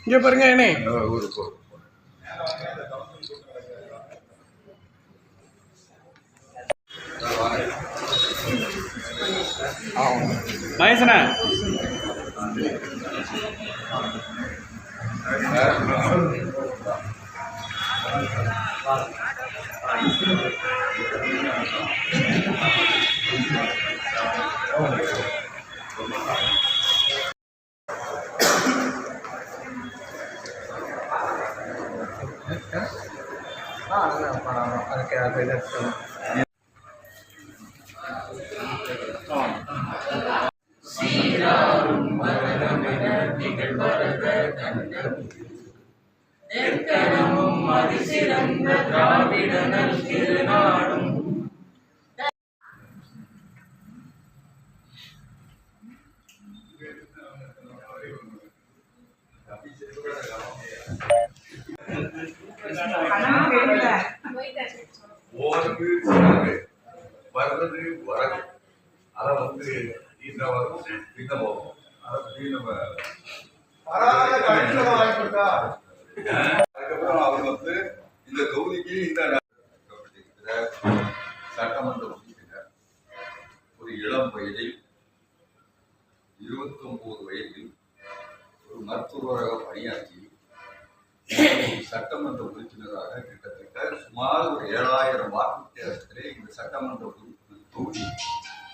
இங்கே பாருங்க அண்ணே. மகேசனா நெற்கனமும் அதிசிறந்த திராவிடனல் திருநாடும் வர்றது வரது அதை வந்து இந்த வரும் இந்த போகும் அதுக்கப்புறம் அவர் வந்து இந்த தொகுதிக்கு இந்த சட்டமன்ற உறுப்பினர் ஒரு இளம் வயதில் 29 வயதில் ஒரு மருத்துவராக பணியாற்றி சட்டமன்ற உறுப்பினராக கிட்டத்தட்ட சுமார் ஒரு 7000 வாக்கு வித்தியாசத்திலே இந்த சட்டமன்ற உறுப்பினர் தொகுதி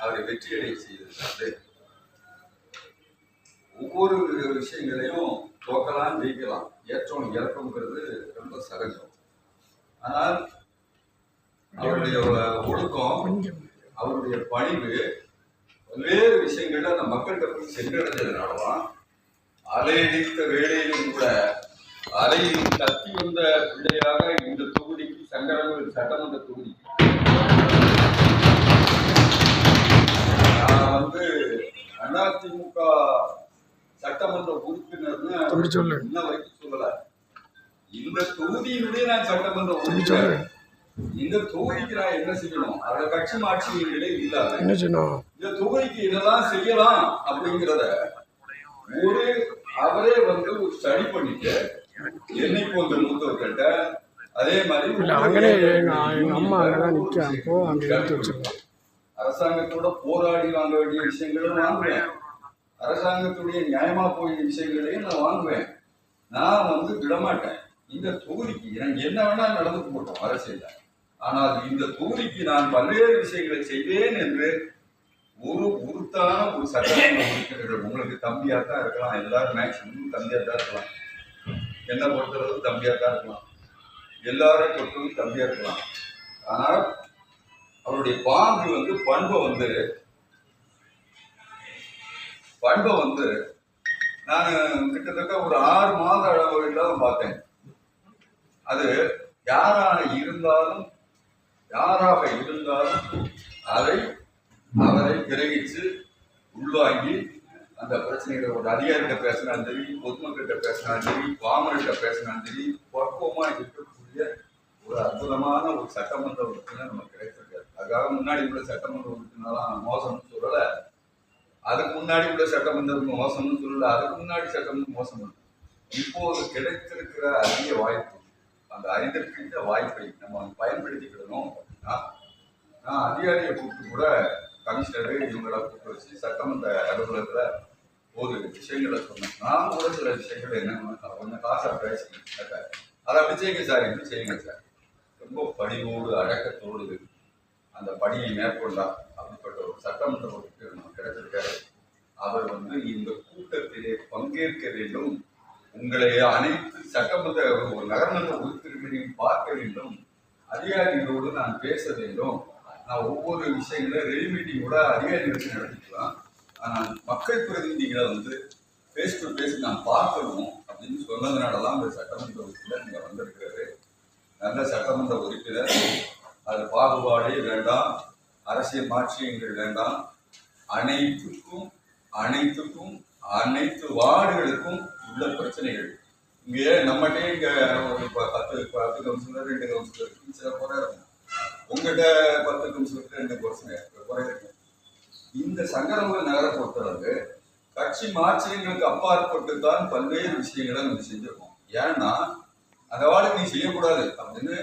அவரை வெற்றியடைய செய்திருக்கிறது. ஒவ்வொரு விஷயங்களையும் தோக்கலாம் ஜெயிக்கலாம், ஏற்றம் இறக்கம்ங்கிறது ரொம்ப சகஜம். ஆனால் அவருடைய ஒழுக்கம், அவருடைய பணிவு பல்வேறு விஷயங்கள்ல அந்த மக்கள்கிட்ட போய் சென்றடைஞ்சதுனாலதான் அலையடித்த வேளையிலும் கூட அலையில் தத்தி வந்த பிள்ளையாக இந்த தொகுதிக்கு சங்கரங்கள் சட்டமன்ற தொகுதிக்கு நான் வந்து அதிமுக சட்டமன்ற உறுப்பினர்னு இன்ன வரைக்கும் சொல்லல. இந்த தொகுதியினுடைய நான் சட்டமன்ற உறுப்பினர். இந்த தொகுதிக்கு நான் என்ன செய்யணும், அவரோட கட்சி மாட்சியிலே இல்லாத இந்த தொகுதிக்கு இதெல்லாம் செய்யலாம் அப்படிங்கிறத ஒரு அவரே வந்து ஒரு ஸ்டடி பண்ணிட்டு என்னைக்கு வந்து மூத்தவர்கிட்ட அதே மாதிரி அரசாங்கத்தோட போராடி வாங்க வேண்டிய விஷயங்களும் வாங்குவேன், அரசாங்கத்துடைய நியாயமா போய் விஷயங்களையும் நான் வாங்குவேன். நான் வந்து விடமாட்டேன். இந்த தொகுதிக்கு எனக்கு என்ன வேணா நடந்துட்டு போட்டோம் அரசியல், ஆனால் இந்த தொகுதிக்கு நான் பல்வேறு விஷயங்களை செய்வேன் என்று ஒரு உறுத்தான ஒரு சட்டமன்ற உறுப்பினர்கள் உங்களுக்கு தம்பியா தான் இருக்கலாம், எல்லாரும் மேக்சிமம் தம்பியா தான் இருக்கலாம், என்ன பொறுத்தளவு தம்பியா தான் இருக்கலாம், எல்லாரையும் பொறுத்தளவு தம்பியா இருக்கலாம். ஆனால் அவருடைய பாங்கு வந்து பண்பை வந்து நான் கிட்டத்தட்ட ஒரு 6 மாத அளவில் தான் பார்த்தேன். அது யாராக இருந்தாலும் அவரை கிரகிச்சு உள்வாங்கி அந்த பிரச்சனைகளை ஒரு அதிகாரிகிட்ட பேசினாலும் சரி, பொதுமக்கிட்ட பேசினாலும் சரி, பாமர்கிட்ட பேசினாலும் சரி, பக்குவமா இருக்கக்கூடிய ஒரு அற்புதமான ஒரு சட்டமன்ற உறுப்பினர் நமக்கு கிடைச்சிருக்காரு. அதுக்காக முன்னாடி உள்ள சட்டமன்ற உறுப்பினர்லாம் மோசம்னு சொல்லல, அதுக்கு முன்னாடி உள்ள சட்டமன்றம் மோசம்னு சொல்லல, அதுக்கு முன்னாடி சட்டமன்றம் மோசம். இப்போது கிடைத்திருக்கிற அரிய வாய்ப்பு, அந்த அறிந்திருக்கின்ற வாய்ப்பை நம்ம பயன்படுத்திக்கிடணும் அப்படின்னா, நான் அதிகாரியை கூப்பிட்டு கூட கமிஷனரு இவங்களை கூப்பிட்டு வச்சு சட்டமன்ற அலுவலகத்தில் ஒரு விஷயங்களை சொன்னேன். நான் கூட சில விஷயங்கள் என்னென்ன கொஞ்சம் காசாக பேசுகிறேன், அதை அப்படி செய்யுங்க சார், எப்படி செய்யுங்க சார், ரொம்ப பணிவோடு அடக்கத்தோடு அந்த பணியை மேற்கொண்டா அப்படிப்பட்ட ஒரு சட்டமன்ற உறுப்பினர் நமக்கு கிடைச்சிருக்காரு. அவர் வந்து இந்த கூட்டத்திலே பங்கேற்க வேண்டும், உங்களை அனைத்து சட்டமன்ற ஒரு நகர்மன்ற உறுப்பினர்களையும் பார்க்க வேண்டும், அதிகாரிகளோடு நான் பேச வேண்டும், நான் ஒவ்வொரு விஷயங்களும் ரெடி மீட்டிங் கூட அதிகாரிகளுக்கு நடத்திக்கலாம், ஆனால் மக்கள் பிரதிநிதிகளை வந்து ஃபேஸ் டு ஃபேஸ் நான் பார்க்கணும் அப்படின்னு சொன்னதுனாலதான் அந்த சட்டமன்ற உறுப்பினர் இங்கே வந்திருக்கிறாரு. நல்ல சட்டமன்ற உறுப்பினர், அது பாகுபாடே வேண்டாம், அரசியல் மாற்றியங்கள் வேண்டாம், அனைத்துக்கும் அனைத்து வார்டுகளுக்கும் உள்ள பிரச்சனைகள் இங்கே நம்மகிட்டே இங்க ஒரு 10 கவுன்சிலர் 2 கவுன்சிலர் சில குறை இருக்கும், உங்ககிட்ட 10 கவுன்சிலருக்கு 2 குறை இருக்கும். இந்த சங்கரமங்கலம் நகரை பொறுத்தளவு கட்சி மாற்றங்களுக்கு அப்பாற்பட்டு தான் பல்வேறு விஷயங்களை நம்ம செஞ்சிருக்கோம். ஏன்னா அந்த வாழ்க்கை நீ செய்யக்கூடாது அப்படின்னு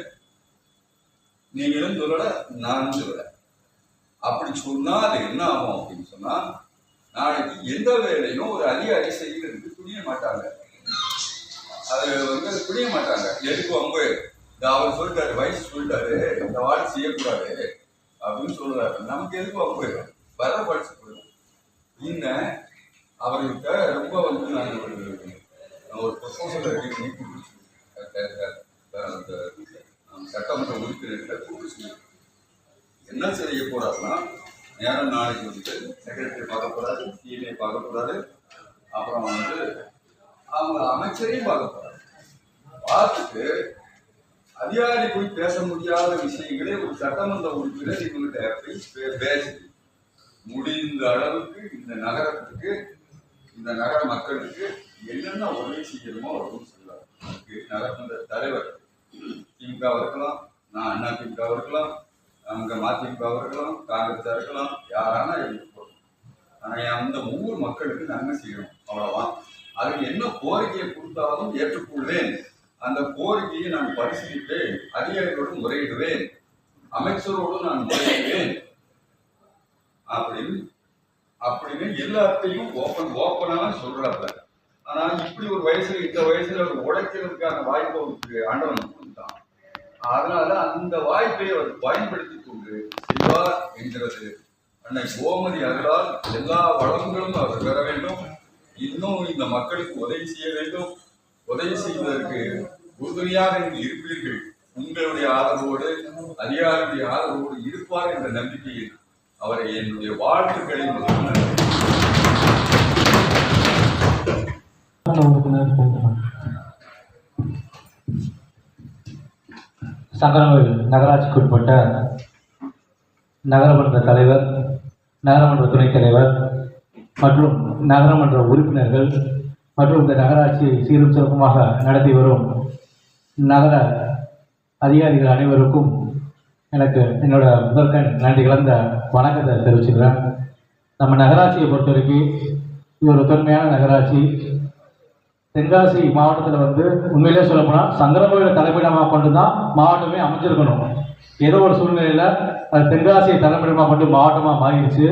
நீங்களும் சொல்லல, நானும் சொல்லல. அப்படி சொன்னா அது என்ன ஆகும் அப்படின்னு சொன்னா, நாளைக்கு எந்த வேலையும் ஒரு அதிகாரி செய்யறதுக்கு துணிய மாட்டாங்க. அது துணிய மாட்டாங்க. எதுக்கு வம்பு, அவர் சொல்லிட்டாரு, வயசு சொல்லிட்டாரு, இந்த வாழ்க்கை செய்யக்கூடாது அப்படின்னு சொல்றாரு. நமக்கு எதுக்கு வம்பு, வர படிச்சு போயிடும். இன்னும் அவர்கிட்ட ரொம்ப நான் ஒரு ப்ரொபோசல் ரெடி பண்ணி கொடுத்து சட்டமன்ற உறுப்பினர்கிட்ட கொடுத்து என்ன செய்ய போறாருன்னா, நேரம் நாளைக்கு செக்ரட்டரி பார்க்கக்கூடாது, சிஎம்ஏ பார்க்கக்கூடாது, அப்புறம் அவங்க அமைச்சரையும் பார்க்க போறாரு. பார்த்துட்டு அதிகாரி போய் பேச முடியாத விஷயங்களே ஒரு சட்டமன்ற உறுப்பினர் இவங்ககிட்ட பேசி முடிந்த அளவுக்கு இந்த நகரத்துக்கு, இந்த நகர மக்களுக்கு என்னென்ன உதவி செய்யணுமோ அப்படின்னு சொல்லுவார். நகரமன்ற தலைவர் திமுக இருக்கலாம், நான் அண்ணா திமுக இருக்கலாம், அங்கே மதிமுக இருக்கலாம், காங்கிரஸா இருக்கலாம், யாரானா போதும். ஆனால் அந்த ஊர் மக்களுக்கு நன்மை செய்யணும், அவ்வளவுதான். அதுக்கு என்ன கோரிக்கையை கொடுத்தாலும் ஏற்றுக்கொள்வேன். அந்த கோரிக்கையை நான் பரிசீலிப்பேன், அதிகாரிகளோடு முறையிடுவேன், அமைச்சரோடு நான் முறையிடுவேன் அப்படின்னு எல்லாத்தையும் ஓப்பனாக சொல்றாப்ல. ஆனா இப்படி ஒரு வயசுல, இந்த வயசுல ஒரு உடைக்கிறதுக்கான வாய்ப்பை அவருக்கு ஆண்டவன் கொடுத்தான். அதனால அந்த வாய்ப்பை அவர் பயன்படுத்தி கொண்டு செய்வார் என்கிறது. அன்னை கோமதி அருளால் எல்லா வளங்களும் அவர் பெற வேண்டும். இன்னும் இந்த மக்களுக்கு உதவி செய்ய வேண்டும். உதவி செய்வதற்கு உறுதுணையாக நீங்கள் இருப்பீர்கள். உங்களுடைய ஆதரவோடு, அதிகாரியுடைய ஆதரவோடு இருப்பார் என்ற நம்பிக்கையில் அவரை என்னுடைய வாழ்த்துக்களை சங்கரன்கோவில் நகராட்சிக்கு உட்பட்ட நகரமன்ற தலைவர், நகரமன்ற துணைத் தலைவர் மற்றும் நகரமன்ற உறுப்பினர்கள் மற்றும் இந்த நகராட்சியை சீரும் சிறப்புமாக நடத்தி வரும் நகர அதிகாரிகள் அனைவருக்கும் எனக்கு என்னோட முதற்கண் நன்றி கலந்த வணக்கத்தை தெரிவிச்சுக்கிறேன். நம்ம நகராட்சியை பொறுத்த வரைக்கும் இது ஒரு தொன்மையான நகராட்சி. தென்காசி மாவட்டத்தில் உண்மையிலே சொல்ல போனால் சங்கரன்கோவிலை தலைமையிடமாக கொண்டு தான் மாவட்டமே அமைஞ்சிருக்கணும். ஏதோ ஒரு சூழ்நிலையில் அது தென்காசியை தலைமையிடமாக கொண்டு மாவட்டமாக மாறிடுச்சு.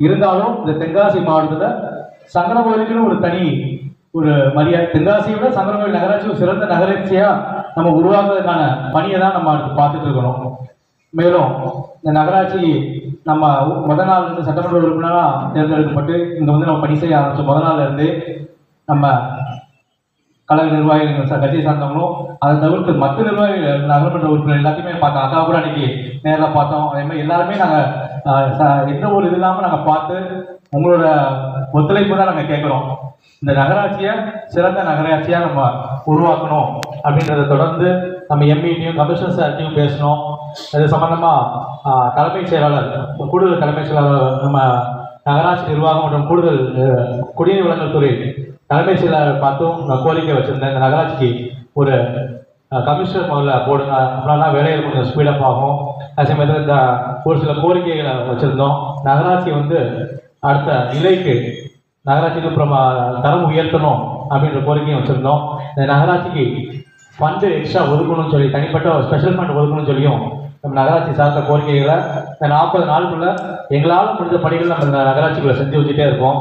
இருந்தாலும் இந்த தென்காசி மாவட்டத்தில் சங்கரன்கோவிலுக்குன்னு ஒரு தனி ஒரு மரியாதை, தென்காசியை விட சங்கரன்கோவில் நகராட்சி ஒரு சிறந்த நகராட்சியாக நம்ம உருவாக்குறதுக்கான பணியை தான் நம்ம அடுத்து பார்த்துட்டு இருக்கணும். மேலும் இந்த நகராட்சி நம்ம முதல் நாள் இருந்து சட்டமன்ற உறுப்பினராக தேர்ந்தெடுக்கப்பட்டு இங்கே நம்ம பணி செய்ய ஆரம்பித்த முதல் நாள்ல இருந்து நம்ம கழக நிர்வாகிகள், கட்சியை சார்ந்தவங்களும், அதை தவிர்த்து மற்ற நிர்வாகிகள், நகரமன்ற உறுப்பினர் எல்லாத்தையுமே பார்த்தோம். அக்கா கூட அன்னைக்கு நேரில் பார்த்தோம். அதே மாதிரி எல்லாருமே நாங்கள் எந்த ஒரு இது இல்லாமல் நாங்கள் பார்த்து உங்களோட ஒத்துழைப்பு தான் நாங்கள் கேட்குறோம். இந்த நகராட்சியை சிறந்த நகராட்சியாக நம்ம உருவாக்கணும் அப்படின்றத தொடர்ந்து நம்ம எம்பிட்டையும் கமிஷனர் சார்ட்டையும் பேசணும். அது சம்பந்தமாக தலைமைச் செயலாளர், கூடுதல் தலைமைச் செயலாளர், நம்ம நகராட்சி நிர்வாகம் மற்றும் கூடுதல் குடிநீர் வழங்கல் துறை தலைமைச் செயலாளர் பார்த்தும் நான் கோரிக்கை வச்சுருந்தேன். இந்த நகராட்சிக்கு ஒரு கமிஷனர் முதல்ல போடுங்க, அப்படின்னா வேலைகள் கொஞ்சம் ஸ்பீடப் ஆகும். அதே சமயத்தில் இந்த ஒரு சில கோரிக்கைகளை வச்சுருந்தோம். நகராட்சி அடுத்த நிலைக்கு நகராட்சிக்கு அப்புறம் தரம் உயர்த்தணும் அப்படின்ற கோரிக்கையும் வச்சுருந்தோம். இந்த நகராட்சிக்கு ஃபண்டு எக்ஸ்ட்ரா ஒதுக்கணும்னு சொல்லி, தனிப்பட்ட ஸ்பெஷல் ஃபண்ட் ஒதுக்கணும்னு சொல்லியும் நம்ம நகராட்சி சார்ந்த கோரிக்கைகளை இந்த 40 நாளுக்குள்ள எங்களால் முடிஞ்ச பணிகள் நம்ம இந்த நகராட்சிக்குள்ள செஞ்சு வச்சுட்டே இருக்கோம்.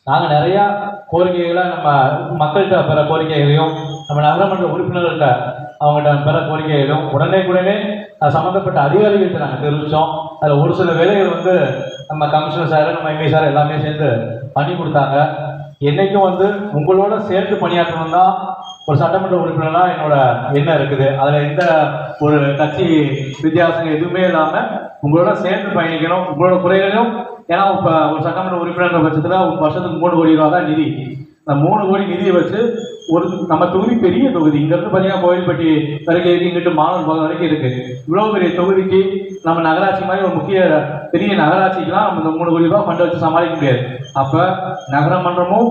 நாங்கள் நிறையா கோரிக்கைகளை நம்ம மக்கள்கிட்ட பெற கோரிக்கைகளையும், நம்ம நகரமன்ற உறுப்பினர்கள்ட்ட அவங்கள்ட்ட பெற கோரிக்கைகளையும் உடனே சம்மந்தப்பட்ட அதிகாரிகள்கிட்ட நாங்கள் தெரிவித்தோம். அதில் ஒரு சில வேலைகள் நம்ம கமிஷனர் சார், நம்ம எம்ஏ சார் எல்லாமே சேர்ந்து பண்ணி கொடுத்தாங்க. என்றைக்கும் உங்களோட சேர்ந்து பணியாற்றணும் தான் ஒரு சட்டமன்ற உறுப்பினராக என்னோட எண்ணம் இருக்குது. அதில் எந்த ஒரு கட்சி வித்தியாசங்கள் எதுவுமே இல்லாமல் உங்களோட சேர்ந்து பயணிக்கணும். உங்களோட குறைகளையும், ஏன்னா இப்போ ஒரு சட்டமன்ற உறுப்பினர் பட்சத்தில் ஒரு வருஷத்துக்கு 3 கோடி ரூபா தான் நிதி. இந்த 3 கோடி நிதியை வச்சு நம்ம தொகுதி பெரிய தொகுதி, இங்கேருந்து பார்த்தீங்கன்னா கோயில்பட்டி வரைக்கும் இருக்குது, இங்கிட்டு மாணவர் வரைக்கும் இருக்குது. இவ்வளோ பெரிய தொகுதிக்கு நம்ம நகராட்சி மாதிரி ஒரு முக்கிய பெரிய நகராட்சிக்கெலாம் நம்ம இந்த 3 கோடி ரூபா ஃபண்டை வச்சு சமாளிக்க முடியாது. அப்போ நகரமன்றமும்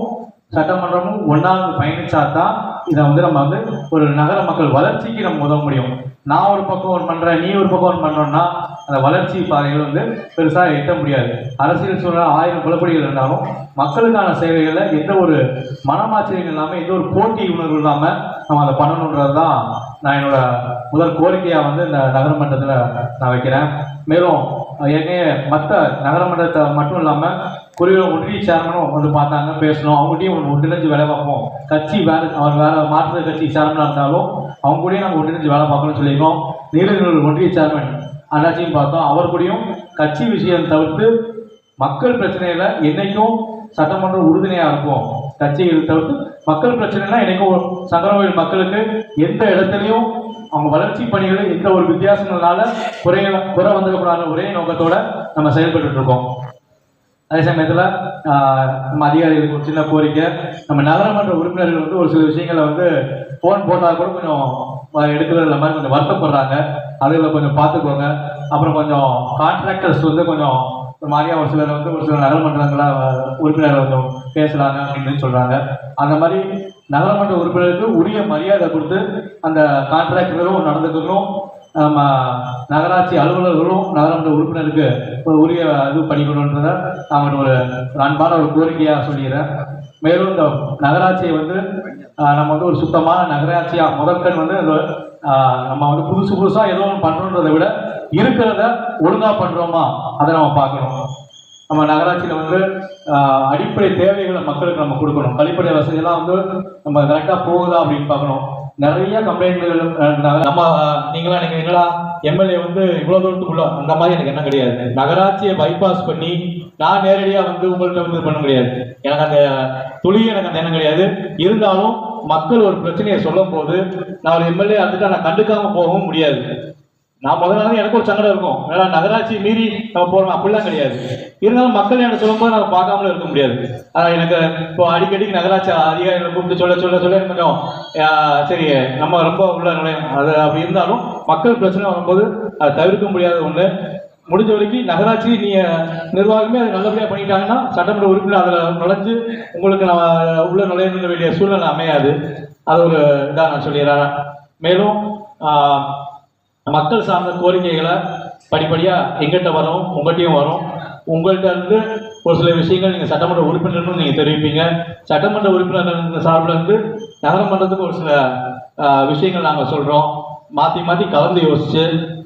சட்டமன்றமும் ஒன்றாவது பயணிச்சா தான் இதை நம்ம ஒரு நகர மக்கள் வளர்ச்சிக்கு நம்ம உதவ முடியும். நான் ஒரு பக்கம் ஒன்று பண்ணுறேன், நீ ஒரு பக்கம் ஒன்று பண்ணோம்னா அந்த வளர்ச்சி பாதைகள் வந்து பெருசாக எட்ட முடியாது. அரசியல் சூழ்நிலை 1000 குழப்படிகள் இருந்தாலும் மக்களுக்கான சேவைகளில் எந்த ஒரு மனமாச்சரியம் இல்லாமல், எந்த ஒரு போட்டி உணர்வு இல்லாமல் நம்ம அதை பண்ணணுன்றது தான் நான் என்னோட முதல் கோரிக்கையாக வந்து இந்த நகரமன்றத்தில் நான் வைக்கிறேன். மேலும் ஏற்கனவே மற்ற நகரமன்றத்தை மட்டும் இல்லாமல் குறிப்பிட்ட ஒன்றிய சேர்மனும் வந்து பார்த்தாங்க, பேசணும். அவங்ககிட்டையும் ஒன்றிணைஞ்சு வேலை பார்ப்போம். கட்சி அவர் வேற மாற்று கட்சி சேர்மனாக இருந்தாலும் அவங்க கூடயும் நாங்கள் ஒன்றிணைஞ்சு வேலை பார்க்கணும்னு சொல்லியிருக்கோம். நீலகிரி ஒன்றிய சேர்மன் அண்ணாச்சியும் பார்த்தோம். அவர் கூடயும் கட்சி விஷயம் தவிர்த்து மக்கள் பிரச்சனையில என்னைக்கும் சட்டமன்றம் உறுதுணையாக இருக்கும். கட்சிகள் தவிர்த்து மக்கள் பிரச்சனைனா என்னைக்கும் சங்கரவேல் மக்களுக்கு எந்த இடத்துலையும் அவங்க வளர்ச்சி பணிகளை எந்த ஒரு வித்தியாசங்களால குறை வந்துடக்கூடாத ஒரே நோக்கத்தோட நம்ம செயல்பட்டு இருக்கோம். அதே சமயத்தில் நம்ம அதிகாரிகளுக்கு ஒரு சின்ன கோரிக்கை, நம்ம நகரமன்ற உறுப்பினர்கள் வந்து ஒரு சில விஷயங்களை வந்து ஃபோன் போட்டால் கூட கொஞ்சம் எடுக்கிறது மாதிரி கொஞ்சம் வருத்தப்படுறாங்க. அதில் கொஞ்சம் பார்த்துக்கோங்க. அப்புறம் கொஞ்சம் கான்ட்ராக்டர்ஸ் வந்து கொஞ்சம் ஒரு மாதிரியா ஒரு சிலர் வந்து ஒரு சில நகரமன்றங்கள உறுப்பினர்கள் கொஞ்சம் பேசுகிறாங்க அப்படின்னு சொல்கிறாங்க. அந்த மாதிரி நகரமன்ற உறுப்பினருக்கு உரிய மரியாதை கொடுத்து அந்த கான்ட்ராக்டர்களும் நடந்துக்கணும். நம்ம நகராட்சி அலுவலர்களும் நகரமன்ற உறுப்பினருக்கு ஒரு உரிய இது பண்ணிக்கணுன்றதை நான் ஒரு அன்பான ஒரு கோரிக்கையாக சொல்லிடுறேன். மேலும் இந்த நகராட்சியை வந்து நம்ம வந்து ஒரு சுத்தமான நகராட்சியாக முதற்கண் வந்து நம்ம வந்து புதுசாக ஏதோ ஒன்று பண்ணுறோன்றதை விட இருக்கிறத ஒழுங்காக பண்ணுறோமா அதை நம்ம பார்க்கணும். நம்ம நகராட்சியில் வந்து அடிப்படை தேவைகளை மக்களுக்கு நம்ம கொடுக்கணும். கழிப்படை வசதியெல்லாம் வந்து நம்ம கரெக்டாக போகுதா அப்படின்னு பார்க்கணும். நிறைய கம்ப்ளைண்ட்கள் நம்ம நீங்களாம் எனக்கு என்னடா எம்எல்ஏ வந்து இவ்வளோ தூரத்துக்குள்ள அந்த மாதிரி எனக்கு என்ன கிடையாது. நகராட்சியை பைபாஸ் பண்ணி நான் நேரடியாக வந்து உங்கள்கிட்ட வந்து பண்ண முடியாது. எனக்கு அந்த துளியும் எனக்கு அந்த எண்ணம் கிடையாது. இருந்தாலும் மக்கள் ஒரு பிரச்சனையை சொல்லும் போது நான் ஒரு எம்எல்ஏ வந்துட்டு நான் கண்டுக்காம போகவும் முடியாது. நான் முதல்ல எனக்கு ஒரு சங்கடம் இருக்கும், ஏன்னா நகராட்சி மீறி நம்ம போகிறோம் அப்படிலாம் கிடையாது. இருந்தாலும் மக்கள் எனக்கு சொல்லும்போது நம்ம பார்க்காமல இருக்க முடியாது. எனக்கு இப்போ அடிக்கடி நகராட்சி அதிகாரிகளை கூப்பிட்டு சொல்ல கொஞ்சம் சரி நம்ம ரொம்ப உள்ள அது அப்படி இருந்தாலும் மக்கள் பிரச்சனை வரும்போது அதை தவிர்க்க முடியாத ஒன்று. முடிஞ்ச வரைக்கும் நகராட்சி நிர்வாகமே அதை நல்லபடியாக பண்ணிட்டாங்கன்னா சட்டமன்ற உறுப்பினர் அதில் நுழைஞ்சு உங்களுக்கு நான் உள்ள நுழைய வேண்டிய சூழ்நிலை அமையாது. அது ஒரு இதாக நான் சொல்லிடுறேன். மேலும் மக்கள் சார்ந்த கோரிக்கைகளை படிப்படியாக எங்கிட்ட வரும், உங்கள்கிட்டையும் வரும். உங்கள்கிட்ட இருந்து ஒரு சில விஷயங்கள் நீங்கள் சட்டமன்ற உறுப்பினர்களும் நீங்கள் தெரிவிப்பீங்க. சட்டமன்ற உறுப்பினர்கள் சார்பில் இருந்து நகரமன்றத்துக்கு ஒரு சில விஷயங்கள் நாங்கள் சொல்கிறோம். மாற்றி கலந்து யோசித்து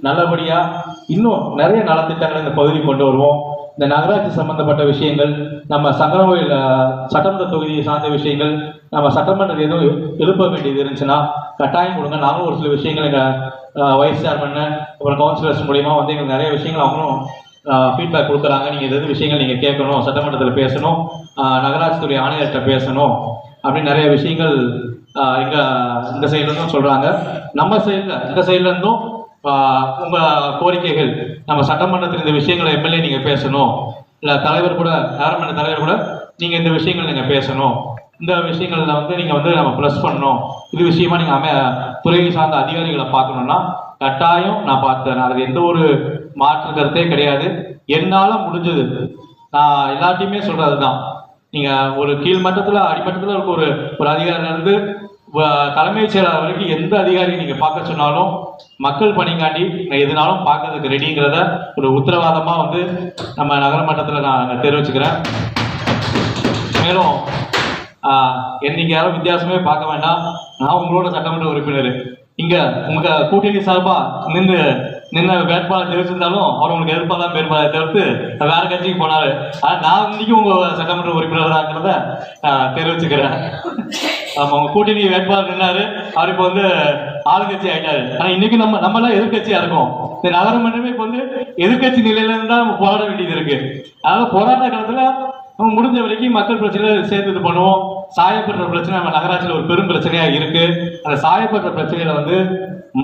நல்லபடியாக இன்னும் நிறைய நலத்திட்டங்களை இந்த பகுதிக்கு கொண்டு வருவோம். இந்த நகராட்சி சம்பந்தப்பட்ட விஷயங்கள், நம்ம சங்கரவேல் சட்டமன்ற தொகுதியை சார்ந்த விஷயங்கள், நம்ம சட்டமன்றத்தில் எதுவும் எழுப்ப வேண்டியது இருந்துச்சுன்னா கட்டாயம் கொடுங்க. நாங்களும் ஒரு சில விஷயங்கள் எங்கள் வைஸ் சேர்மன் அப்புறம் கவுன்சிலர்ஸ் மூலியமாக வந்து எங்களுக்கு நிறைய விஷயங்கள் அவங்களும் ஃபீட்பேக் கொடுக்குறாங்க. நீங்கள் எதாவது விஷயங்கள் நீங்கள் கேட்கணும், சட்டமன்றத்தில் பேசணும், நகராட்சித்துறை ஆணையர்கிட்ட பேசணும் அப்படின்னு நிறைய விஷயங்கள் இந்த சைட்லேருந்தும் சொல்கிறாங்க. நம்ம சைடில் இந்த சைட்லேருந்தும் உங்கள் கோரிக்கைகள், நம்ம சட்டமன்றத்தில் இந்த விஷயங்களை எம்எல்ஏ நீங்கள் பேசணும், இல்லை தலைவர் கூட நகரமன்ற தலைவர் கூட நீங்கள் இந்த விஷயங்கள் நீங்கள் பேசணும், இந்த விஷயங்களில் வந்து நீங்கள் வந்து நம்ம ப்ளஸ் பண்ணணும், இது விஷயமா நீங்கள் துறையை சார்ந்த அதிகாரிகளை பார்க்கணுன்னா கட்டாயம் நான் பார்த்தேன். அதுக்கு எந்த ஒரு மாற்று கருத்தே கிடையாது. என்னால் முடிஞ்சது நான் எல்லாத்தையுமே சொல்கிறது தான். நீங்கள் ஒரு கீழ்மட்டத்தில் அடிமட்டத்தில் இருக்க ஒரு அதிகாரிலேருந்து தலைமைச் செயலாளர் வரைக்கும் எந்த அதிகாரி நீங்கள் பார்க்க சொன்னாலும் மக்கள் பணிக்காண்டி நான் எதுனாலும் பார்க்கறதுக்கு ரெடிங்கிறத ஒரு உத்தரவாதமாக வந்து நம்ம நகரமட்டத்தில் நான் தெரிவிச்சுக்கிறேன். மேலும் நீங்கள் யாரும் வித்தியாசமே பார்க்க வேண்டாம். நான் உங்களோட சட்டமன்ற உறுப்பினர். இங்கே உங்கள் கூட்டணி சார்பாக நின்று வேட்பாளர் தெரிவிச்சிருந்தாலும் அவர் உங்களுக்கு எதிர்ப்பாக தான் பேருப்பாதை தவிர்த்து வேறு கட்சிக்கு போனார். ஆனால் நான் இன்னைக்கு உங்கள் சட்டமன்ற உறுப்பினர் தாங்கிறத தெரிவிச்சுக்கிறேன். ஆமாம், உங்கள் கூட்டணி வேட்பாளர் நின்னாரு, அவர் இப்போ வந்து ஆளுங்கட்சி ஆகிட்டாரு. ஆனால் இன்னைக்கு நம்மளாம் எதிர்கட்சியாக இருக்கோம். இந்த நகரமன்றமே இப்போ வந்து எதிர்கட்சி நிலையிலேருந்து தான் நம்ம போராட வேண்டியது இருக்கு. அதனால் போராட்ட காலத்தில் நம்ம முடிஞ்ச வரைக்கும் மக்கள் பிரச்சனைகளை சேர்த்து இது பண்ணுவோம். சாயப்படுற பிரச்சனை நம்ம நகராட்சியில் ஒரு பெரும் பிரச்சனையாக இருக்கு. அந்த சாயப்படுற பிரச்சனையில வந்து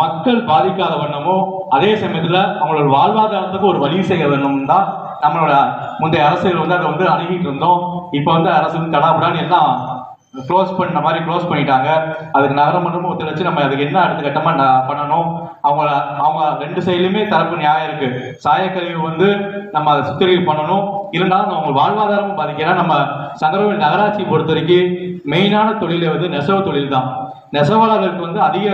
மக்கள் பாதிக்காத வண்ணமும் அதே சமயத்தில் அவங்களோட வாழ்வாதாரத்துக்கு ஒரு வழி செய்ய வேணும் தான் நம்மளோட முந்தைய அரசியல் வந்து அதை வந்து அணுகிட்டு இருந்தோம். இப்போ வந்து அரசு தடாபடான்னு எல்லாம் க்ளோஸ் பண்ணிட்டாங்க. அதுக்கு நகரமன்றமும் ஒத்துழைச்சு நம்ம அதுக்கு என்ன அடுத்த கட்டமாக பண்ணணும். அவங்க ரெண்டு சைட்லையுமே தரப்பு நியாயம் இருக்கு. சாயக்கழிவு வந்து நம்ம அதை சுத்திகரிப்பு பண்ணணும். இருந்தாலும் அவங்க வாழ்வாதாரமும் பாதிக்கலாம். நம்ம சங்கரவேல் நகராட்சி பொறுத்த வரைக்கும் மெயினான தொழிலை வந்து நெசவு தொழில் தான். நெசவாளர்களுக்கு வந்து அதிக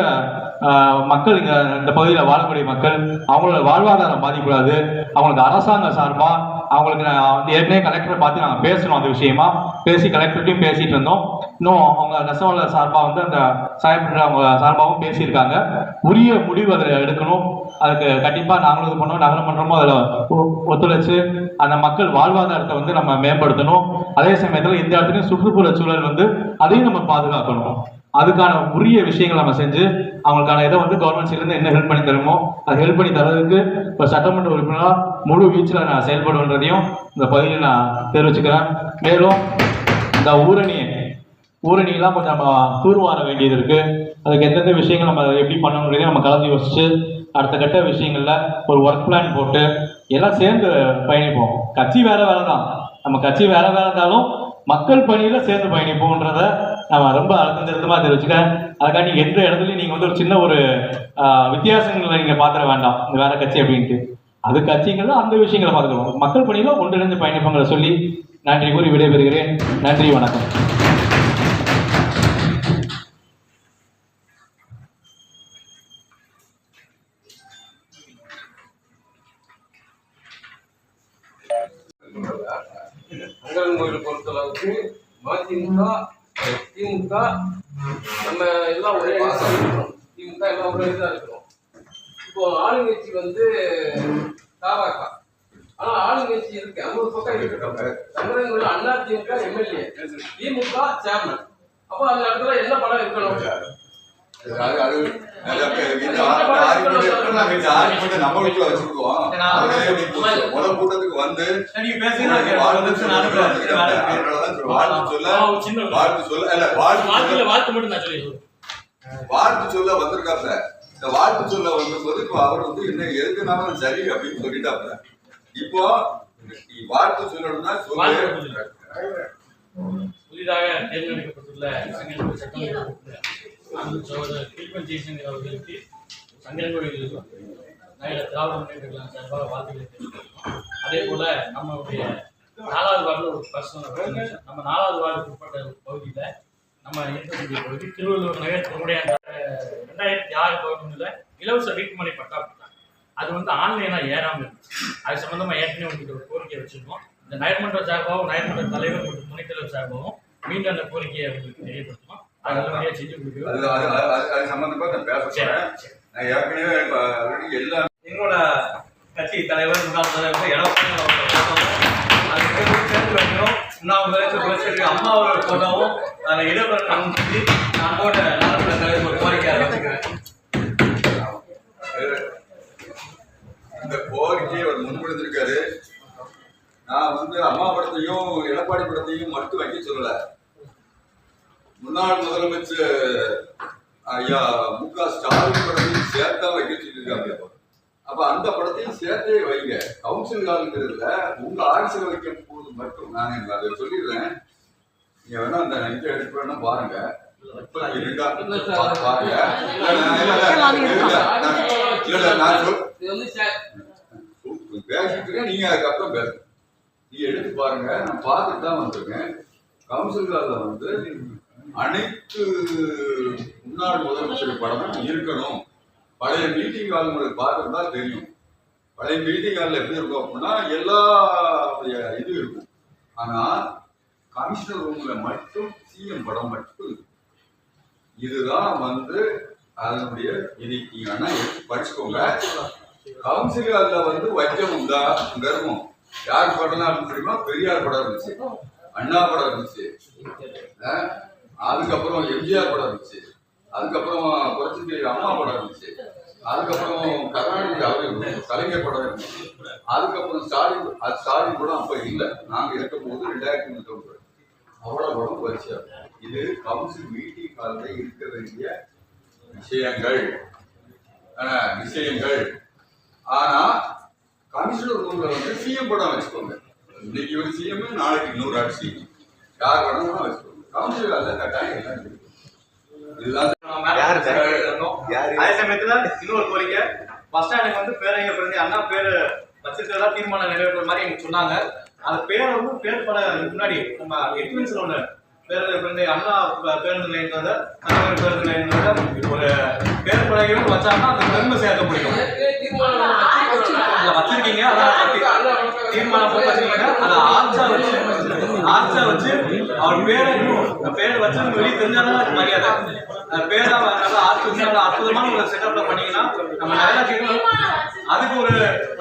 மக்கள் இந்த பகுதியில் வாழக்கூடிய மக்கள் அவங்களோட வாழ்வாதாரம் பாதிக்கக்கூடாது. அவங்களுக்கு அரசாங்க சார்பாக அவங்களுக்கு வந்து ஏற்கனவே கலெக்டரை பார்த்து நாங்கள் பேசணும், அந்த விஷயமா பேசி கலெக்டர்ட்டையும் பேசிட்டு இருந்தோம். இன்னும் அவங்க நெசவாளர் சார்பாக வந்து அந்த சாயப்பட்ட அவங்க சார்பாகவும் பேசியிருக்காங்க. உரிய முடிவு அதில் எடுக்கணும். அதுக்கு கண்டிப்பாக நாங்களும் இது பண்ணோம், நகரமன்றமும் அதில் ஒத்துழைச்சு அந்த மக்கள் வாழ்வாதாரத்தை வந்து நம்ம மேம்படுத்தணும். அதே சமயத்தில் இந்த இடத்துலையும் சுற்றுப்புற சூழல் வந்து அதையும் நம்ம பாதுகாக்கணும். அதுக்கான உரிய விஷயங்கள் நம்ம செஞ்சு அவங்களுக்கான இதை வந்து கவர்மெண்ட் சைட்லேருந்து என்ன ஹெல்ப் பண்ணி தருமோ அது ஹெல்ப் பண்ணி தரதுக்கு இப்போ சட்டமன்ற உறுப்பினராக முழு வீச்சில் நான் செயல்படுன்றதையும் இந்த பகுதியில் நான் தெரிவிச்சுக்கிறேன். மேலும் இந்த ஊரணியெல்லாம் கொஞ்சம் நம்ம தூர்வார வேண்டியது இருக்கு. அதுக்கு எந்தெந்த விஷயங்கள் நம்ம எப்படி பண்ணணுன்றதையும் நம்ம கலந்து யோசிச்சு அடுத்த கட்ட விஷயங்கள்ல ஒரு ஒர்க் பிளான் போட்டு எல்லாம் சேர்ந்து பயணிப்போம். கட்சி வேற தான், நம்ம கட்சி வேற இருந்தாலும் மக்கள் பணியில சேர்ந்து பயணிப்போம்ன்றத நான் ரொம்ப அழுத்தம் திருத்தமா தெரிவிச்சுக்கிறேன். அதுக்காண்டி எந்த இடத்துலையும் நீங்க வந்து ஒரு சின்ன ஒரு வித்தியாசங்களை நீங்க பாத்திர வேண்டாம், இந்த வேற கட்சி அப்படின்ட்டு. அது கட்சிகள் அந்த விஷயங்களை பார்த்துக்கணும். மக்கள் பணியில ஒன்றிணைந்து பயணிப்பங்களை சொல்லி நன்றி கூறி விடைபெறுகிறேன். நன்றி, வணக்கம். சங்கரன் கோயில் பொறுத்தளவுக்கு மதிமுக திமுக நம்ம எல்லாம் ஒரே இருக்கிறோம். திமுக எல்லாம் ஒரே இதாக இருக்கிறோம். இப்போ ஆளுங்கட்சி வந்து தாவாக, ஆனா ஆளுங்கட்சி இருக்கு 50 பக்கம் இருக்கு. சங்கரன் கோயில் அண்ணா திமுக எம்எல்ஏ, திமுக சேர்மன். அப்போ அந்த இடத்துல என்ன படம் இருக்கணும்? கூட்டத்துக்கு வந்து வாழ்த்து சொல்ல வந்திருக்காப்ல. இந்த வாழ்த்து சொல்ல வந்தபோது இப்போ அவர் வந்து என்ன எதுக்குனாலும் சரி அப்படின்னு சொல்லிட்டாப்ல. இப்போ வாழ்த்து சொல்லணும்னா சொல்ல புதிதாக தேர்ந்தெடுக்கப்பட்டுள்ள சங்கரன்கோயில் சட்டமன்ற சகோதரர் தீபன் ஜெய்சங்கர் அவர்களுக்கு சங்கரன்கோயில் திராவிட முன்னேற்ற கழகம் சார்பாக வாழ்த்துக்களை தெரிவிக்கிறோம். அதே போல நம்மளுடைய 4வது வார்டில் ஒரு பர்சனல் நம்ம 4வது வார்டுக்கு உட்பட்ட பகுதியில் நம்ம இருக்கக்கூடிய பகுதி திருவள்ளூர் நகர் நம்முடைய 2006 பகுதியில் இலவச வீட்டுமனை பட்டா கொடுத்தாங்க. அது வந்து ஆன்லைனாக ஏறாமல் இருந்துச்சு. அது சம்பந்தமாக ஏற்கனவே உங்களுக்கு ஒரு கோரிக்கை வச்சிருக்கோம். இந்த நகர்மன்ற சார்பாகவும் நகர்மன்ற தலைவர் மற்றும் துணைத் தலைவர் சார்பாகவும் மீண்டும் அந்த கோரிக்கையை உங்களுக்கு தெரியப்படுத்தணும். அது நல்லபடியாக செஞ்சு கொடுக்குறோம். அது சம்பந்தமா நான் பேசுறேன். நான் ஏற்கனவே எல்லா எங்களோட கட்சி தலைவர் முன்னாள் முதலமைச்சர் அம்மா அவரோட போட்டோவும் அதில் இடம்பெற அனுப்பிச்சு நான் போட்ட நலப்பட தலைவர் ஒரு கோரிக்கை வச்சுக்கிறேன். இந்த கோரிக்கையை அவர் முன்மொழிந்திருக்காரு. நான் வந்து அம்மா படத்தையும் எடப்பாடி படத்தையும் மட்டும் வைக்க சொல்லல. முன்னாள் முதலமைச்சர் ஐயா மு.க. ஸ்டாலின் படத்தையும் சேர்த்தா வைக்க சொல்லியிருக்காங்க. அப்ப அந்த படத்தையும் சேர்த்தே வைங்க. கவுன்சில் காலங்கிறதுல உங்க ஆட்சியில் வைக்கும் போது மட்டும் நான் அதை சொல்லிடுறேன். நீங்க வேணா அந்த இதை எடுத்து வேணா பாருங்க. பேசிட்டு நீங்க அதுக்கப்புறம் பேசுங்க. நீங்க எடுத்து பாருங்க. நான் பார்த்துட்டு தான் வந்திருக்கேன். கவுன்சில் காலில் வந்து அனைத்து முன்னாள் முதலமைச்சர் படமும் இருக்கணும். பழைய மீட்டிங் ஹால் உங்களுக்கு பார்த்துருந்தா தெரியும். பழைய மீட்டிங் ஹாலில் எப்படி இருக்கும் அப்படின்னா எல்லா இது இருக்கும். ஆனா கமிஷனர் ரூம்ல மட்டும் சிஎம் படம் மட்டும் இருக்கும். இதுதான் வந்து அதனுடைய இது. நீங்க வேணா எடுத்து படிச்சுக்கோங்க. கவுன்சில் ஹாலில் வந்து வைக்கம் தான் இருக்கும். யார் படம்லாம் இருந்து தெரியுமா? பெரியார் படம் இருந்துச்சு, அண்ணா படம் இருந்துச்சு, அதுக்கப்புறம் எம்ஜிஆர் படம் இருந்துச்சு, அதுக்கப்புறம் புரட்சி அம்மா படம் இருந்துச்சு, அதுக்கப்புறம் கருணாநிதி அவரு கலைஞர் படம் இருந்துச்சு, அதுக்கப்புறம் ஸ்டாலின் படம் அப்ப இல்லை. நாங்க இருக்கும் போது 2019 அவ்வளவு படம் வச்சு. இது கவுன்சில் மீட்டிங் காலத்தில் இருக்க வேண்டிய விஷயங்கள். ஆனா கமிஷனர் ரூம்ல வந்து சிஎம் படம் வச்சுக்கோங்க. இன்னைக்கு ஒரு சிஎம், நாளைக்கு இன்னொரு ஆட்சி, யார் வேணாலும் வச்சுக்கோங்க. கவுன்சில் அல்ல கட்டாயம் எல்லாம் இருக்கு. இதுதான் அதே சமயத்துல இன்னொரு கோரிக்கை, பஸ் ஸ்டாண்டுக்கு வந்து பேரறிஞர் பிறந்த அண்ணா பேரு வச்சிருக்கிறதா தீர்மானம் நிறைவேற்ற மாதிரி எங்களுக்கு சொன்னாங்க. அந்த பேரை வந்து பேர் பட முன்னாடி நம்ம எக்ஸ்பீரியன்ஸ்ல ஒன்று பேருந்து அண்ணா பேருந்து நிலையத்தோட தனியார் பேருந்து நிலையத்தோட ஒரு பேர் பலகையும் வச்சாங்கன்னா அந்த பெருமை சேர்க்க முடியும். வச்சிருக்கீங்க, அதான் தீர்மானம் போட்டு வச்சிருக்கீங்க. அதை ஆர்ச்சா வச்சு அவர் பேரை வச்சு வெளியே தெரிஞ்சாலும் அதுக்கு மரியாதை. பேரை நல்லா ஆர்ச்சி வச்சு நல்லா அற்புதமான ஒரு செட்டப்ல பண்ணீங்கன்னா நம்ம நிறைய அதுக்கு ஒரு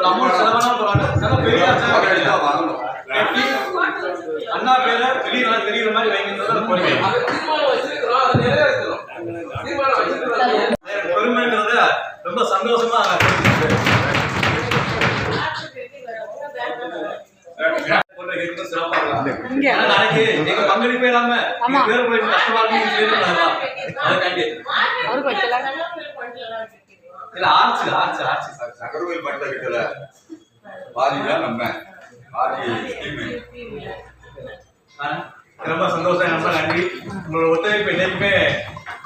அமௌண்ட் செலவான பரவாயில்ல, பெரிய ஆர்ச்சா வாங்கணும். அண்ணா பேரை வெளியே நல்லா தெரியுற மாதிரி வைங்கிறது பெருமைங்கிறத ரொம்ப சந்தோஷமா நாளைக்கு எங்க பங்களிப்பே இல்லாம பேர் போய் கஷ்டமா இல்ல ஆர்ச்சி சங்கரவேல் பட்ட கிட்டல பாதிதான் நம்ம ரொம்ப சந்தோஷம், ரொம்ப நன்றி. உங்களோட ஒத்துழைப்பு என்னைக்குமே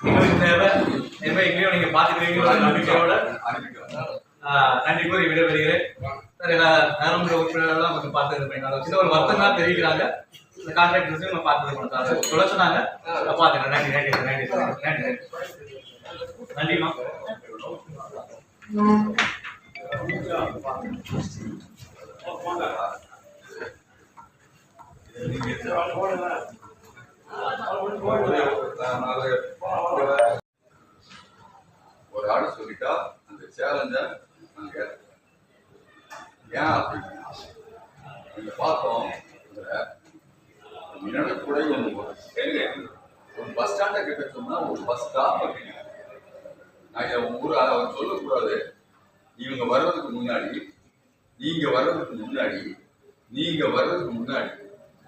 எங்களுக்கு தேவை. எப்ப எங்கேயும் நீங்க பாத்துக்கிறீங்களோ நம்பிக்கையோட நன்றி கூறி விடைபெறுகிறேன். நரம்பு உறுப்பினர்கள் கொஞ்சம் பார்த்து சின்ன ஒரு வருத்தம் தான் தெரிவிக்கிறாங்க. இந்த கான்ட்ராக்டர்ஸையும் நம்ம பார்த்து கொடுத்தாங்க சொல்ல சொன்னாங்க. பார்த்துக்கிறேன். நன்றி நன்றி நன்றி நன்றி நன்றிமா. ஒரு ஆடு சொல்லிட்டா அந்த சேலஞ்ச ஏன் அப்படின்னா நீங்க பார்த்தோம் நிழலுக்குடைய ஒரு பஸ் ஸ்டாண்டை கிட்ட சொன்னா ஒரு பஸ் ஸ்டாப் அப்படின்னு நான் ஊர் அவர் சொல்லக்கூடாது. இவங்க வர்றதுக்கு முன்னாடி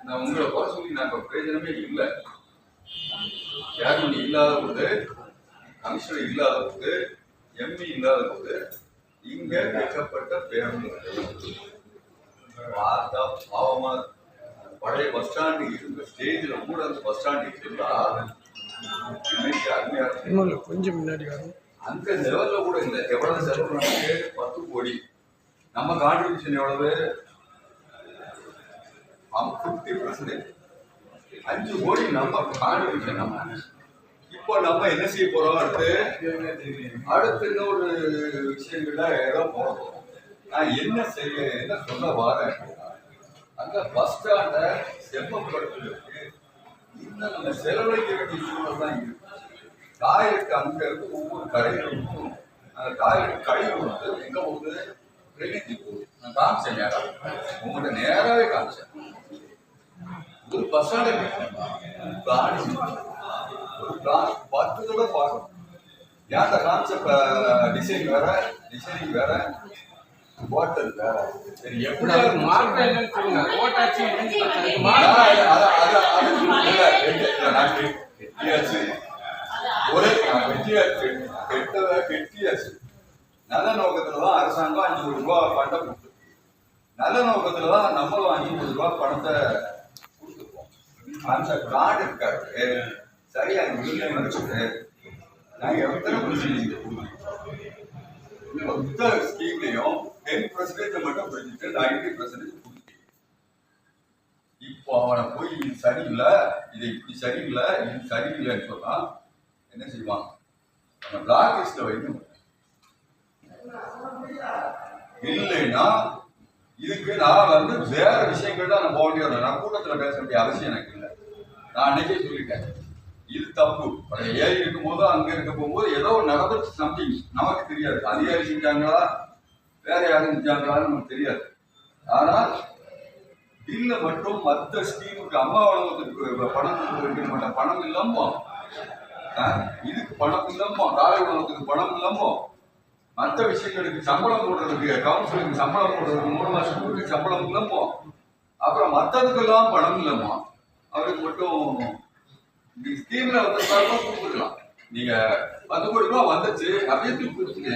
நான் உங்களை குறை சொல்லி நாங்கள் பிரயோஜனமே இல்லை. சேர்மன் இல்லாத போது, கமிஷனர் இல்லாத போது, எம்பி இல்லாத போது இங்க வைக்கப்பட்ட பேருந்து பார்த்தா பாவமா பழைய பஸ் ஸ்டாண்டு இருந்த ஸ்டேஜ்ல கூட அந்த பஸ் ஸ்டாண்டு இருந்தா இன்னைக்கு அருமையா கொஞ்சம் முன்னாடி வரும். அந்த லெவல்ல கூட இல்லை. எவ்வளவு செலவு 10 கோடி. நம்ம கான்ட்ரிபியூஷன் எவ்வளவு 50%. 5 கோடி நம்ம கான்ட்ரிபியூஷன். இப்போ நம்ம என்ன செய்ய போறோம்? அடுத்து இன்னொரு விஷயங்கள்ல ஏதோ போறோம். நான் என்ன சொல்ல வரேன், அந்த பஸ் ஸ்டாண்டை செம்மப்படுத்துவதற்கு இன்னும் நம்ம செலவழிக்க வேண்டிய சூழல் தான் இருக்கு. டாய்லெட் அங்க இருக்கு, ஒவ்வொரு கடைகளுக்கும் அந்த டாய்லெட் கழிவு வந்து எங்க போகுது? ட்ரைனேஜ் போகுது. நான் காமிச்சேன், நேரம் உங்கள்கிட்ட நேராவே காமிச்சேன். ஒரு பஸ் ஸ்டாண்ட் ஒரு பிளான் 10 தடவை பார்க்கணும். ஏன் அந்த கான்செப்ட் டிசைன் வேற ஹோட்டல் வேற. சரி, எப்படி வெற்றியாச்சு. நல்ல நோக்கத்துலதான் அரசாங்கம் 5 கோடி ரூபாய் பணத்தை கொடுத்து, நல்ல நோக்கத்துலதான் நம்மளும் 5 கோடி ரூபாய் பணத்தை கொடுத்துருப்போம். அந்த பிளான் இருக்காரு சரியா நினைச்சுட்டு நாங்க எத்தனை புத்தக ஸ்கீம்லையும் 10% மட்டும் பிரிச்சுட்டு 90% கொடுத்து, இப்போ அவனை போய் இது சரியில்லை, இது இப்படி சரியில்லை, இது சரியில்லைன்னு சொன்னா என்ன செய்வாங்க? நம்ம பிளாக் லிஸ்ட்ல வைக்கணும். இல்லைன்னா இதுக்கு நான் வந்து வேற விஷயங்கள் தான் நான் போக வேண்டிய, நான் கூட்டத்துல பேச வேண்டிய அவசியம் எனக்கு இல்லை. நான் அன்னைக்கே சொல்லிட்டேன், இது தப்பு. ஏறி இருக்கும் போது அங்க இருக்க போகும்போது ஏதோ ஒரு நடந்துச்சு, சம்திங் நமக்கு தெரியாது. அதிகாரி செஞ்சாங்களா வேற யாரும் செஞ்சாங்களான்னு நமக்கு தெரியாது. ஆனால் பில்ல மட்டும் மற்ற ஸ்கீமுக்கு அம்மா உணவகத்துக்கு பணம் இல்லாமோ, இதுக்கு பணம் இல்லாமோ, காலை உணவகத்துக்கு பணம் இல்லாமோ, மற்ற விஷயங்களுக்கு சம்பளம் போடுறதுக்கு, கவுன்சிலுக்கு சம்பளம் போடுறதுக்கு, 3 மாசம் ஸ்கூலுக்கு சம்பளம் இல்லாமோ, அப்புறம் மற்றதுக்கெல்லாம் பணம் இல்லாமோ, அவருக்கு மட்டும் ஸ்கீம்ல வந்து கொடுத்துக்கலாம். நீங்க 10 கோடி ரூபாய் வந்துச்சு அப்படியே தூக்கி கொடுத்துங்க.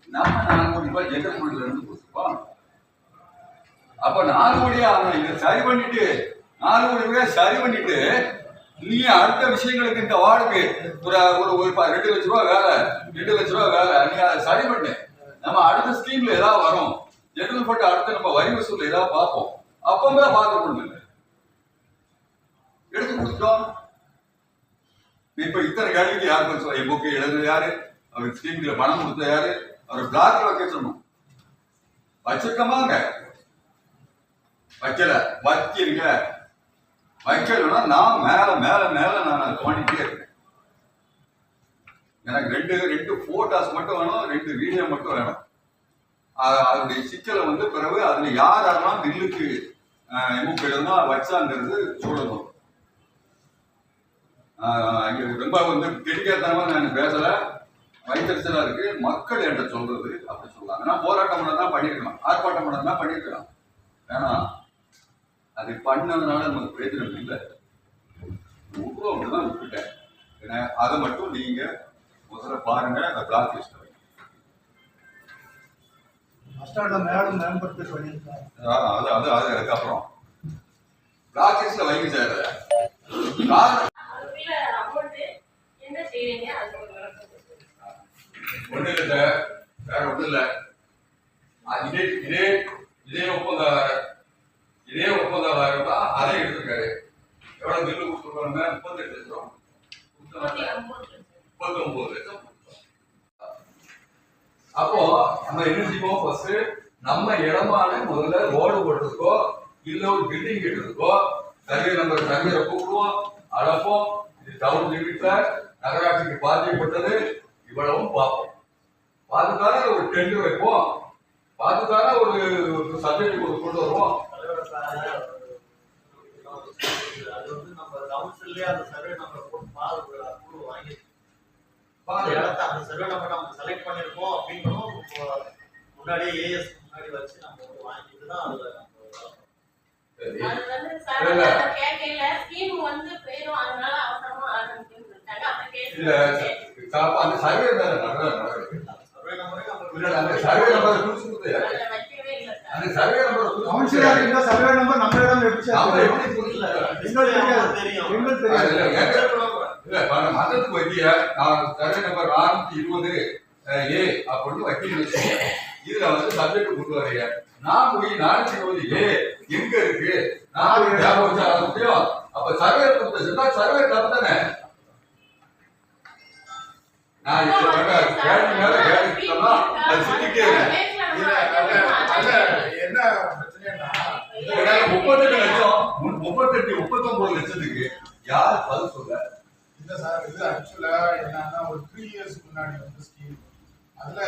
நம்ம 4 கோடி ரூபாய் ஜென்ரல் ஃபண்ட்ல இருந்து கொடுத்துருப்போம். அப்ப 4 கோடியா இதை சரி பண்ணிட்டு 4 கோடி ரூபாய் சரி பண்ணிட்டு நீ அடுத்த விஷயங்களுக்கு இந்த வார்டுக்கு ஒரு 2 லட்ச ரூபாய் வேலை, 2 லட்ச ரூபாய் வேலை, நீங்க அதை சரி பண்ணு. நம்ம அடுத்த ஸ்கீம்ல ஏதாவது வரும், ஜெனரல் ஃபண்ட் அடுத்து நம்ம வரி வசூல் ஏதாவது பார்ப்போம். அப்பவே பார்க்க முடியல, எடுத்து கொடுத்துட்டோம். இப்ப இத்தனை கேள்விக்கு யார் பதில் சொல்ல? என் புக்கு எழுதுறது யாரு? அவர் ஸ்கீம்ல பணம் கொடுத்த யாரு? அவர் பிளாக்ல வைக்க சொன்னோம். வச்சிருக்கமாங்க, வைக்கல, வைக்கிறீங்க. வைக்கலன்னா நான் மேல மேல மேல நான் பண்ணிட்டே இருக்கேன். எனக்கு ரெண்டு போட்டோஸ் மட்டும் வேணும், 2 வீடியோ மட்டும் வேணும். அதனுடைய சிக்கலை வந்து பிறகு அதுல யாரெல்லாம் பில்லுக்கு எம்முக்கிழமை வச்சாங்கிறது சொல்லணும். இங்க ரொம்ப வந்து கெட்டிக்காரத்தனமா நான் பேசல, வைத்தறிச்சலா இருக்கு. மக்கள் என்கிட்ட சொல்றது அப்படி சொல்றாங்க. நான் போராட்டம் பண்ணதான் பண்ணிருக்கலாம், ஆர்ப்பாட்டம் பண்ணதான் பண்ணிருக்கலாம். ஏன்னா அது பண்ணதுனால நமக்கு பிரயோஜனம் இல்லை. அப்படிதான் விட்டுட்டேன். ஏன்னா அதை மட்டும் நீங்க முதல்ல பாருங்க. அந்த பிளாக் லிஸ்ட் அது அதுக்கப்புறம் பிளாக் லிஸ்ட்ல வைங்க சார். ஒண்ணு இல்ல சார், வேற ஒண்ணு இல்ல. இதே ஒப்பந்தம் தான் அதை எடுத்திருக்காரு. எவ்வளவு பில்லு கொடுத்துருக்காங்க? 38 லட்சம், 39 லட்சம். அப்போ நம்ம என்ன செய்வோம்? ஃபர்ஸ்ட் நம்ம இடமான முதல்ல ரோடு போடுறதுக்கோ இல்ல ஒரு பில்டிங் கட்டுறதுக்கோ சர்வே சர்வேரை கூப்பிடுவோம், அழைப்போம். இது டவுன் லிமிட்ல நகராட்சிக்கு பாதிக்கப்பட்டது இவ்வளவும் பார்ப்போம். பார்த்துதானே ஒரு டெண்டர் வைப்போம், பார்த்துதானே ஒரு சப்ஜெக்ட் கொண்டு வருவோம். அது வந்து நம்ம கவுன்சிலே அந்த சர்வே நம்பர் போட்டு வாங்கி அந்த சர்வே நம்பர் நம்ம செலக்ட் பண்ணிருக்கோம் அப்படின்றதும் முன்னாடியே ஏஎஸ் முன்னாடி வச்சு நம்ம வந்து வாங்கிட்டு தான் அதுல அந்த சர்வே நம்பர் நம்மளிடம் மதத்துக்கு வைக்கிய சர்வே நம்பர் 420 ஏ அப்படின்னு வைக்க. இதுல வந்து சப்ஜெக்ட் கொண்டு வரீங்க. நான் போய் 420 ஏ எங்க இருக்கு நான் போய் ஞாபகம் வச்சா முடியும். அப்ப சர்வே கொடுத்தா சர்வே தப்பு தானே. நான் கேள்வி மேல கேட்டுட்டோம்னா அது சொல்லிட்டே என்ன பிரச்சனைன்னா 38 லட்சம் 39 லட்சத்துக்கு யார் பதில் சொல்ல? இல்ல சார், இது ஆக்சுவலா என்னன்னா ஒரு 3 இயர்ஸ் முன்னாடி வந்து ஸ்கீம். அதுல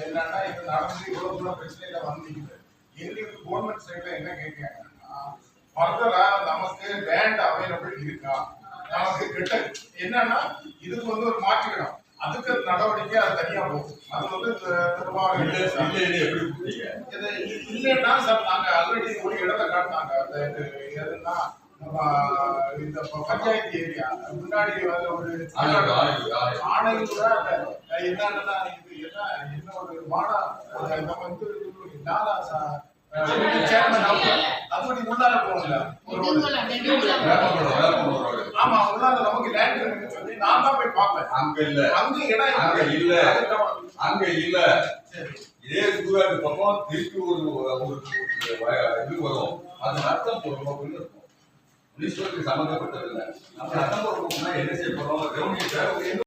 என்னன்னா இது நடந்து இவ்வளவு தூரம் பிரச்சனையில வந்தீங்க. எங்களுக்கு கவர்மெண்ட் சைட்ல என்ன கேட்கிறாங்கன்னா, ஃபர்தரா நமக்கு லேண்ட் அவைலபிள் இருக்கா, நமக்கு கிட்ட என்னன்னா இதுக்கு வந்து ஒரு மாற்றிக்கணும். அதுக்கு நடவடிக்கை அது தனியா போகும். அது வந்து இல்லைன்னா சார் நாங்க ஆல்ரெடி ஒரு இடத்தை காட்டினாங்க. அது எதுன்னா இந்த பஞ்சாயத்து ஏரியா முன்னாடி ஒரு ஆணையூர என்னன்னா இது என்ன ஒரு மாடா நம்ம வந்து அப்படி உள்ளார போகல. ஆமா, உள்ளார நமக்கு லேண்ட் இருக்குன்னு சொல்லி நான் தான் போய் பார்ப்பேன். அங்க இல்ல, அங்க இடம் அங்க இல்ல. இதே சூறாடு பக்கம் திருப்பி ஒரு இது வரும். அது அர்த்தம் போடுறோம் அப்படின்னு இருக்கும். முனிஸ்வருக்கு சம்பந்தப்பட்டது இல்லை. நம்ம அர்த்தம் போடுறோம்னா என்ன செய்ய போறோம்?